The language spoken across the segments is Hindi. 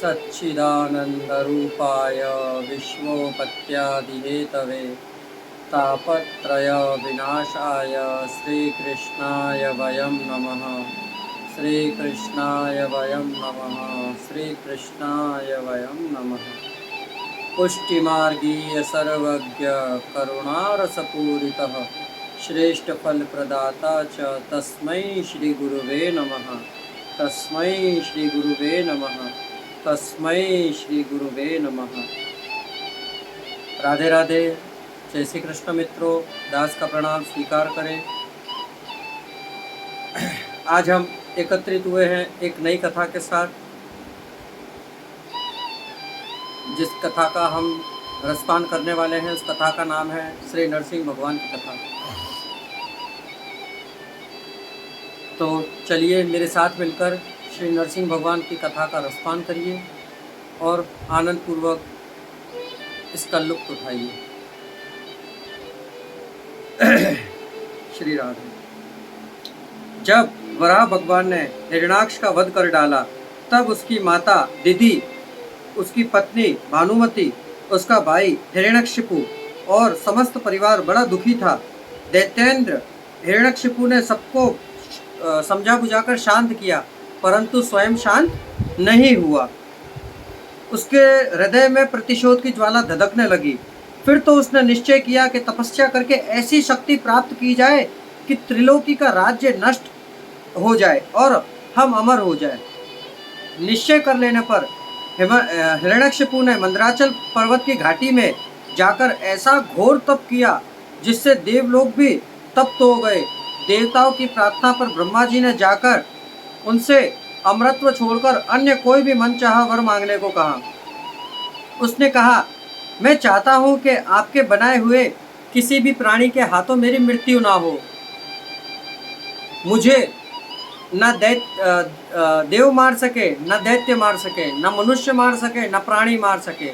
सच्चिदानन्दरूपाय विश्वोपत्यादिहेतवे तापत्रयविनाशाय श्रीकृष्णाय वयं नमः। श्रीकृष्णाय वयं नमः। श्रीकृष्णाय वयं नमः। पुष्टिमार्गीय सर्वज्ञ करुणारसपूरितः श्रेष्ठफलप्रदाता च तस्मै श्रीगुरुवे नमः। तस्मै श्रीगुरुवे नमः। तस्मै श्रीगुरुवे नमः। राधे राधे। जय श्री कृष्ण मित्रों, दास का प्रणाम स्वीकार करें। आज हम एकत्रित हुए हैं एक नई कथा के साथ, जिस कथा का हम रसपान करने वाले हैं उस कथा का नाम है श्री नरसिंह भगवान की कथा। तो चलिए मेरे साथ मिलकर श्री नरसिंह भगवान की कथा का रसपान करिए और आनंद पूर्वक इसका लुत्फ उठाइए। श्री राधे। जब वराह भगवान ने हिरण्याक्ष का वध कर डाला तब उसकी माता दिति, उसकी पत्नी भानुमति, उसका भाई हिरण्यकशिपु और समस्त परिवार बड़ा दुखी था। दैत्येंद्र हिरण्यकशिपु ने सबको समझा बुझाकर शांत किया, परंतु स्वयं शांत नहीं हुआ। उसके हृदय में प्रतिशोध की ज्वाला धधकने लगी। फिर तो उसने निश्चय किया कि तपस्या करके ऐसी शक्ति प्राप्त की जाए कि त्रिलोकी का राज्य नष्ट हो जाए और हम अमर हो जाए। निश्चय कर लेने पर हिरण्यकशिपु ने मंदराचल पर्वत की घाटी में जाकर ऐसा घोर तप किया जिससे देवलोक भी तप्त हो गए। देवताओं की प्रार्थना पर ब्रह्मा जी ने जाकर उनसे अमरत्व छोड़कर अन्य कोई भी मनचाहा वर मांगने को कहा। उसने कहा, मैं चाहता हूं कि आपके बनाए हुए किसी भी प्राणी के हाथों मेरी मृत्यु ना हो। मुझे न देव मार सके, न दैत्य मार सके, न मनुष्य मार सके, न प्राणी मार सके।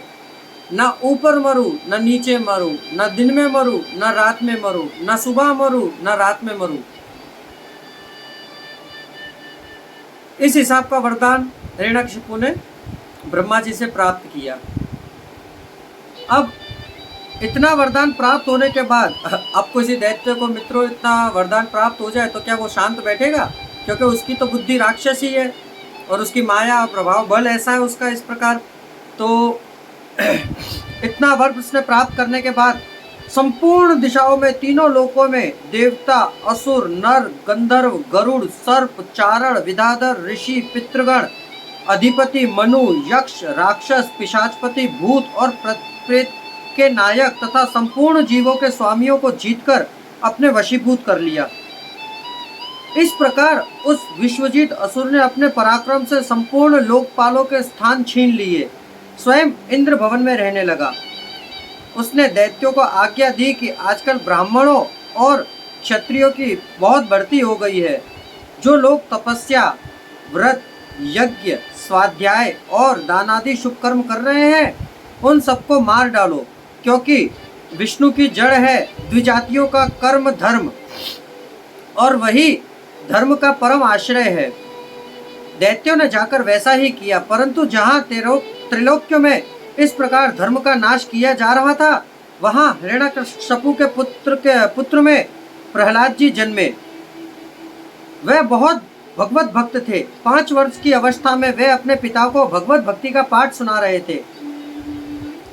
न ऊपर मरूं न नीचे मरूं, न दिन में मरूं न रात में मरूं, न सुबह मरूं न रात में मरूं। इस हिसाब का वरदान हिरण्यकशिपु ने ब्रह्मा जी से प्राप्त किया। अब इतना वरदान प्राप्त होने के बाद अब किसी दैत्य को मित्रों इतना वरदान प्राप्त हो जाए तो क्या वो शांत बैठेगा? क्योंकि उसकी तो बुद्धि राक्षसी है और उसकी माया प्रभाव बल ऐसा है उसका इस प्रकार। तो इतना वर उसने प्राप्त करने के बाद संपूर्ण दिशाओं में, तीनों लोकों में देवता, असुर, नर, गंधर्व, गरुड़, सर्प, चारण, विद्याधर, ऋषि, पितृगण, अधिपति, मनु, यक्ष, राक्षस, पिशाचपति, भूत और प्रेत के नायक तथा संपूर्ण जीवों के स्वामियों को जीतकर अपने वशीभूत कर लिया। इस प्रकार उस विश्वजीत असुर ने अपने पराक्रम से संपूर्ण लोकपालों के स्थान छीन लिए। स्वयं इंद्र भवन में रहने लगा। उसने दैत्यों को आज्ञा दी कि आजकल ब्राह्मणों और क्षत्रियों की बहुत बढ़ती हो गई है। जो लोग तपस्या, व्रत, यज्ञ, स्वाध्याय और दानादि शुभ कर्म कर रहे हैं उन सबको मार डालो, क्योंकि विष्णु की जड़ है द्विजातियों का कर्म धर्म और वही धर्म का परम आश्रय है। दैत्यों ने जाकर वैसा ही किया, परंतु जहाँ त्रिलोक्यों में इस प्रकार धर्म का नाश किया जा रहा था वहाँ हिरण्यकशिपु के पुत्र में प्रहलाद जी जन्मे। वह बहुत भगवत भक्त थे। 5 वर्ष की अवस्था में वे अपने पिता को भगवत भक्ति का पाठ सुना रहे थे।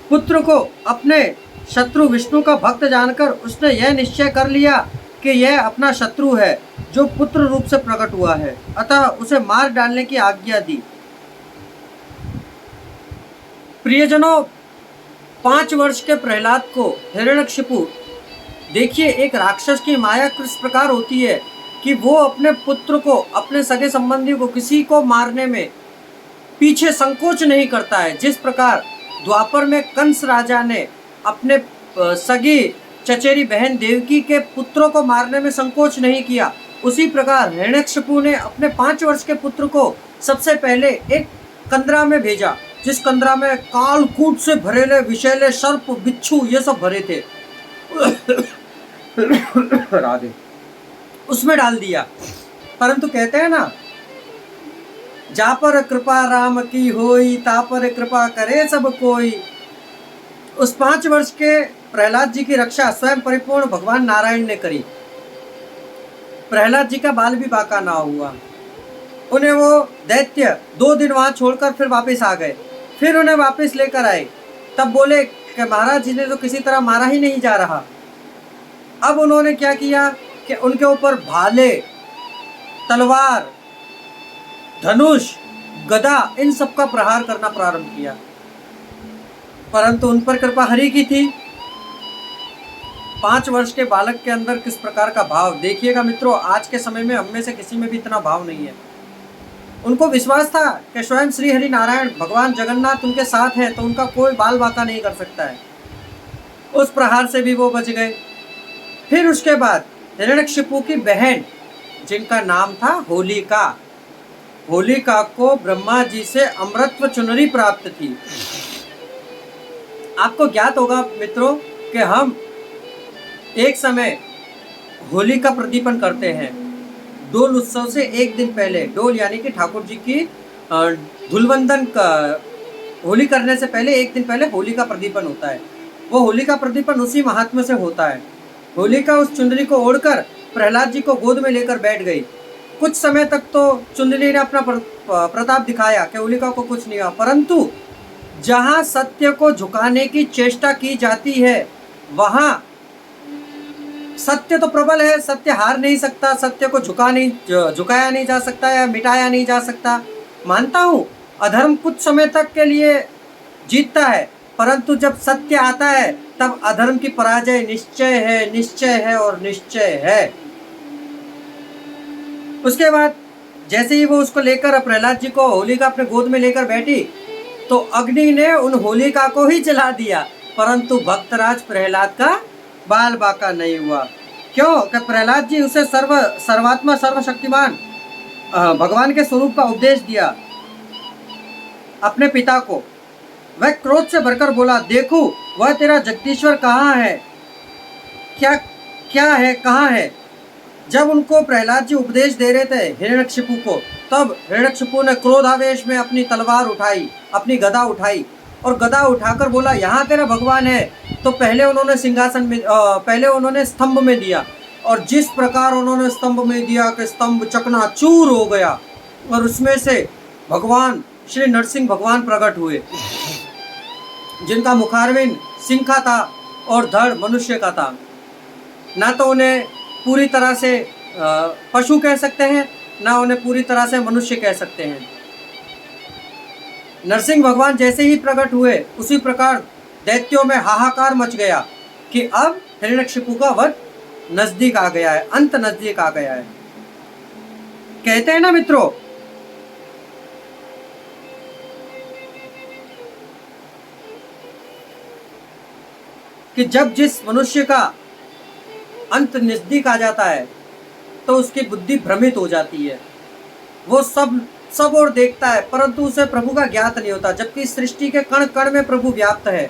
पुत्र को अपने शत्रु विष्णु का भक्त जानकर उसने यह निश्चय कर लिया कि यह अपना शत्रु है जो पुत्र रूप से प्रकट हुआ है, अतः उसे मार डालने की आज्ञा दी। प्रियजनों, 5 वर्ष के प्रहलाद को हिरण्यकशिपु, देखिए एक राक्षस की माया किस प्रकार होती है कि वो अपने पुत्र को, अपने सगे संबंधी को, किसी को मारने में पीछे संकोच नहीं करता है। जिस प्रकार द्वापर में कंस राजा ने अपने सगी चचेरी बहन देवकी के पुत्रों को मारने में संकोच नहीं किया, उसी प्रकार हिरण्यकशिपु ने अपने 5 वर्ष के पुत्र को सबसे पहले एक कंदरा में भेजा, जिस कंदरा में कालकूट से भरेले विषैले सर्प, बिच्छू ये सब भरे थे। राधे। उसमें डाल दिया। परंतु कहते हैं ना, जा पर कृपा राम की होई, ता पर कृपा करे सब कोई। उस 5 वर्ष के प्रहलाद जी की रक्षा स्वयं परिपूर्ण भगवान नारायण ने करी। प्रहलाद जी का बाल भी बांका ना हुआ। उन्हें वो दैत्य 2 दिन वहां छोड़कर फिर वापस आ गए। फिर उन्हें वापस लेकर आए। तब बोले कि महाराज जी ने तो किसी तरह मारा ही नहीं जा रहा। अब उन्होंने क्या किया कि उनके ऊपर भाले, तलवार, धनुष, गदा, इन सब का प्रहार करना प्रारंभ किया। परंतु उन पर कृपा हरि की थी। 5 वर्ष के बालक के अंदर किस प्रकार का भाव देखिएगा मित्रों। आज के समय में हम में से किसी में भी इतना भाव नहीं है। उनको विश्वास था कि स्वयं श्री हरि नारायण भगवान जगन्नाथ उनके साथ है, तो उनका कोई बाल बांका नहीं कर सकता है। उस प्रहार से भी वो बच गए। फिर उसके बाद हिरण्यकशिपु की बहन, जिनका नाम था होलिका, होलिका को ब्रह्मा जी से अमृतत्व चुनरी प्राप्त थी। आपको ज्ञात होगा मित्रों कि हम एक समय होली का प्रदीपन करते हैं। डोल उत्सव से एक दिन पहले, डोल यानी कि ठाकुर जी की धुलवंदन का, होली करने से पहले एक दिन पहले होली का प्रदीपन होता है। वो होली का प्रदीपन उसी महात्म्य से होता है। होलिका उस चुंदरी को ओढ़कर प्रहलाद जी को गोद में लेकर बैठ गई। कुछ समय तक तो चुंदरी ने अपना प्रताप दिखाया कि होलिका को कुछ नहीं हुआ, परंतु जहां सत्य को झुकाने की चेष्टा की जाती है वहां सत्य तो प्रबल है, सत्य हार नहीं सकता, सत्य को झुकाया नहीं जा सकता या मिटाया नहीं जा सकता। मानता हूं अधर्म कुछ समय तक के लिए जीतता है, परंतु जब सत्य आता है तब अधर्म की पराजय निश्चय है, निश्चय है और निश्चय है। उसके बाद जैसे ही वो उसको लेकर प्रहलाद जी को होलिका अपने गोद में लेकर बैठी तो अग्नि ने उन होलिका को ही जला दिया, परंतु भक्तराज प्रहलाद का बाल बांका नहीं हुआ। क्यों? कि प्रहलाद जी उसे सर्वात्मा सर्वशक्तिमान भगवान के स्वरूप का उपदेश दिया अपने पिता को। वह क्रोध से भरकर बोला, देखो वह तेरा जगदीश्वर कहाँ है, क्या क्या है, कहाँ है। जब उनको प्रहलाद जी उपदेश दे रहे थे हिरण्यकशिपु को, तब हिरण्यकशिपु ने क्रोधावेश में अपनी तलवार उठाई, अपनी गदा उठाई और गदा उठाकर बोला, यहाँ तेरा भगवान है। तो पहले उन्होंने सिंहासन में पहले उन्होंने स्तंभ में दिया, और जिस प्रकार उन्होंने स्तंभ में दिया कि स्तंभ चकनाचूर हो गया और उसमें से भगवान श्री नरसिंह भगवान प्रकट हुए, जिनका मुखारविंद सिंह का था और धड़ मनुष्य का था। ना तो उन्हें पूरी तरह से पशु कह सकते हैं, ना उन्हें पूरी तरह से मनुष्य कह सकते हैं। नरसिंह भगवान जैसे ही प्रकट हुए उसी प्रकार दैत्यों में हाहाकार मच गया कि अब हिरण्यकशिपु का वध नजदीक आ गया है, अंत नजदीक आ गया है। कहते हैं ना मित्रों कि जब जिस मनुष्य का अंत नजदीक आ जाता है तो उसकी बुद्धि भ्रमित हो जाती है। वो सब और देखता है, परंतु उसे प्रभु का ज्ञात नहीं होता, जबकि सृष्टि के कण कण में प्रभु व्याप्त है।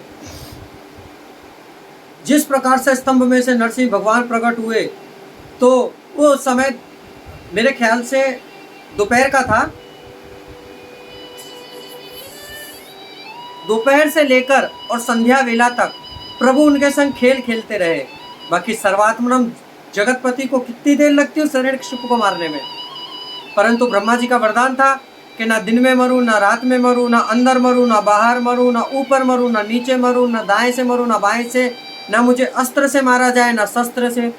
जिस प्रकार से स्तंभ में से नरसिंह भगवान प्रकट हुए, तो वो समय मेरे ख्याल से दोपहर का था। दोपहर से लेकर और संध्या वेला तक प्रभु उनके संग खेल खेलते रहे। बाकी सर्वात्मनम जगतपति को कितनी देर लगती है उस हिरण्यकशिपु को मारने में, परंतु ब्रह्मा जी का वरदान था कि ना दिन में मरूं, ना रात में मरूं, ना अंदर मरूं, ना बाहर मरूं, ना ऊपर मरूं, ना नीचे मरूं, ना दाएं से मरूं, ना बाएं से, ना मुझे अस्त्र से मारा जाए, ना शस्त्र से।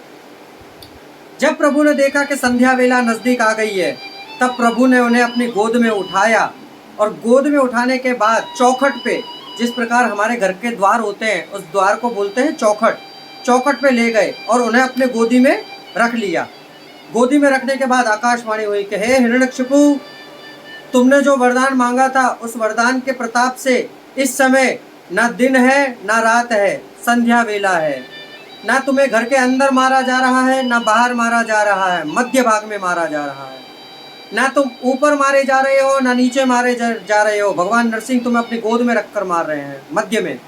जब प्रभु ने देखा कि संध्या वेला नजदीक आ गई है, तब प्रभु ने उन्हें अपनी गोद में उठाया, और गोद में उठाने के बाद चौखट पे, जिस प्रकार हमारे घर के द्वार होते हैं उस द्वार को बोलते हैं चौखट, चौखट पे ले गए और उन्हें अपने गोदी में रख लिया। गोदी में रखने के बाद आकाशवाणी हुई कि हे हिरण्यकशिपु, तुमने जो वरदान मांगा था उस वरदान के प्रताप से इस समय ना दिन है ना रात है, संध्या वेला है। ना तुम्हें घर के अंदर मारा जा रहा है, ना बाहर मारा जा रहा है, मध्य भाग में मारा जा रहा है। ना तुम ऊपर मारे जा रहे हो, ना नीचे मारे जा रहे हो। भगवान नरसिंह तुम्हें अपनी गोद में रखकर मार रहे हैं, मध्य में।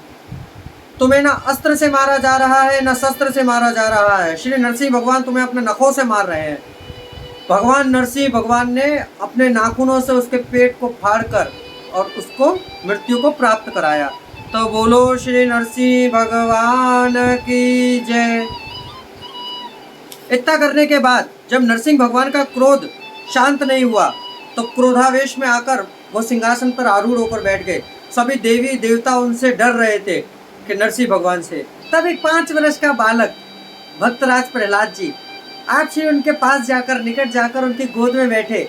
तुम्हें ना अस्त्र से मारा जा रहा है, ना शस्त्र से मारा जा रहा है। श्री नरसिंह भगवान तुम्हें अपने नखों से मार रहे हैं। भगवान नरसिंह भगवान ने अपने नाखूनों से उसके पेट को फाड़कर और उसको मृत्यु को प्राप्त कराया। तो बोलो श्री नरसिंह भगवान की जय। इतना करने के बाद जब नरसिंह भगवान का क्रोध शांत नहीं हुआ तो क्रोधावेश में आकर वो सिंहासन पर आरूढ़ होकर बैठ गए। सभी देवी देवता उनसे डर रहे थे कि नरसिंह भगवान से। तब एक 5 वर्ष का बालक भक्तराज प्रहलाद जी आप श्री उनके पास जाकर निकट जाकर उनकी गोद में बैठे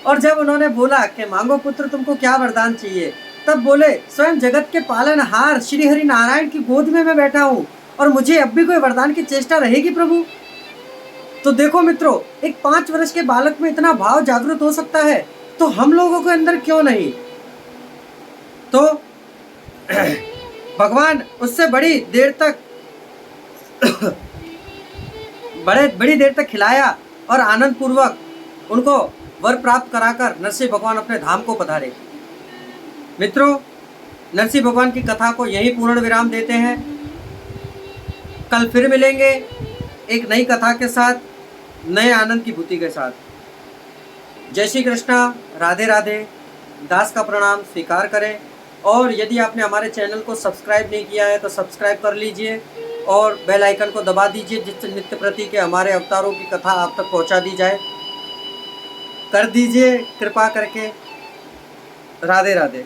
और जब उन्होंने बोला कि मांगो पुत्र तुमको क्या वरदान चाहिए, तब बोले स्वयं जगत के पालनहार श्री हरि नारायण की गोद में मैं बैठा हूँ और मुझे अब भी कोई वरदान की चेष्टा रहेगी प्रभु। तो देखो मित्रों, एक 5 वर्ष के बालक में इतना भाव जागृत हो सकता है तो हम लोगों के अंदर क्यों नहीं। तो भगवान उससे बड़ी देर तक खिलाया और आनंद पूर्वक उनको वर प्राप्त कराकर नरसिंह भगवान अपने धाम को पधारे। मित्रों, नरसिंह भगवान की कथा को यहीं पूर्ण विराम देते हैं। कल फिर मिलेंगे एक नई कथा के साथ, नए आनंद की भूति के साथ। जय श्री कृष्णा, राधे राधे। दास का प्रणाम स्वीकार करें और यदि आपने हमारे चैनल को सब्सक्राइब नहीं किया है तो सब्सक्राइब कर लीजिए और बेल आइकन को दबा दीजिए जिससे नित्य प्रति के हमारे अवतारों की कथा आप तक पहुंचा दी जाए। कर दीजिए कृपा करके। राधे राधे।